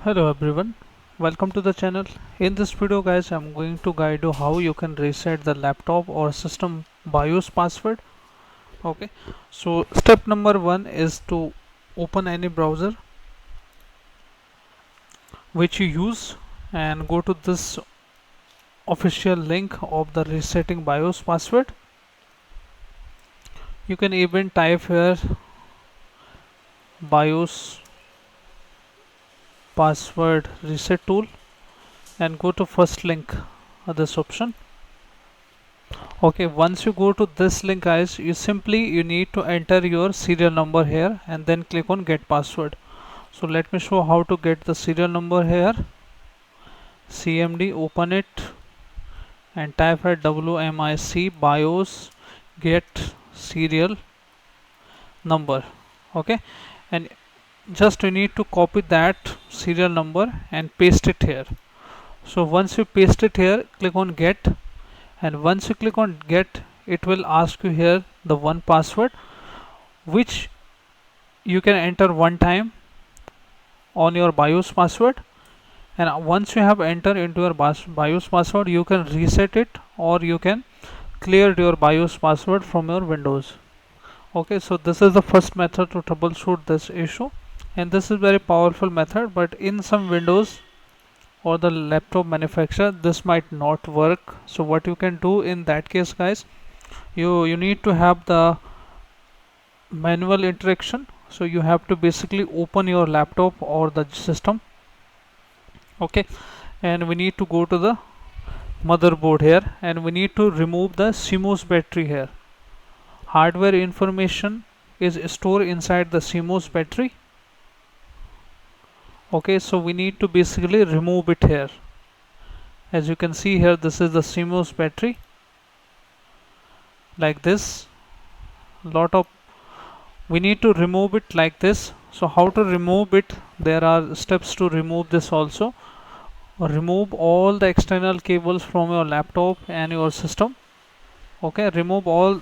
Hello everyone, welcome to the channel. In this video guys, I'm going to guide you how you can reset the laptop or system BIOS password. Okay, so step number one is to open any browser which you use and go to this official link of the resetting BIOS password. You can even type here BIOS password reset tool and go to first link of this option. Okay, once you go to this link guys, you need to enter your serial number here and then click on get password. So let me show how to get the serial number here. CMD, open it and type here WMIC BIOS get serial number. Okay, and just you need to copy that serial number and paste it here. So once you paste it here, click on get, and once you click on get, it will ask you here the one password which you can enter one time on your BIOS password, and once you have entered into your BIOS password, you can reset it or you can clear your BIOS password from your Windows. Okay, so this is the first method to troubleshoot this issue, and this is very powerful method, but in some Windows or the laptop manufacturer this might not work. So what you can do in that case guys, you need to have the manual interaction. So you have to basically open your laptop or the system. Okay, and we need to go to the motherboard here and we need to remove the CMOS battery here. Hardware information is stored inside the CMOS battery. Okay, so we need to basically remove it here. As you can see here, this is the CMOS battery like this. We need to remove it like this. So how to remove it? There are steps to remove this also. Remove all the external cables from your laptop and your system. Okay, remove all.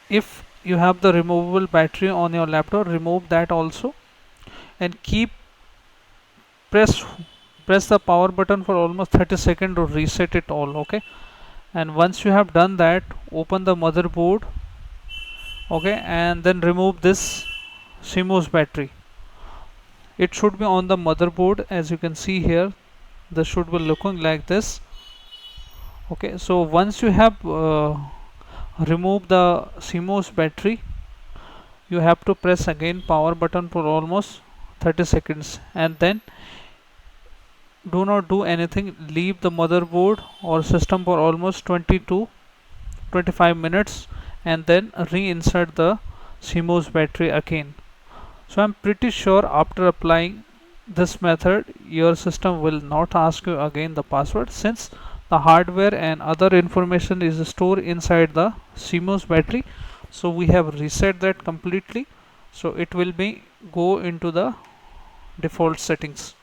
If you have the removable battery on your laptop, remove that also, and press the power button for almost 30 seconds to reset it all. Okay, and once you have done that, open the motherboard. Okay, and then remove this CMOS battery. It should be on the motherboard. As you can see here, this should be looking like this. Okay, so once you have removed the CMOS battery, you have to press again power button for almost 30 seconds and then do not do anything. Leave the motherboard or system for almost 20 to 25 minutes and then reinsert the CMOS battery again. So I'm pretty sure after applying this method your system will not ask you again the password, since the hardware and other information is stored inside the CMOS battery. So we have reset that completely, so it will be go into the default settings.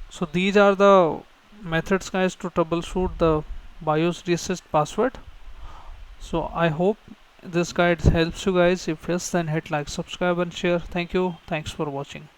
So these are the methods guys to troubleshoot the BIOS reset password. So I hope this guide helps you guys. If yes, then hit like, subscribe and share. Thank you. Thanks for watching.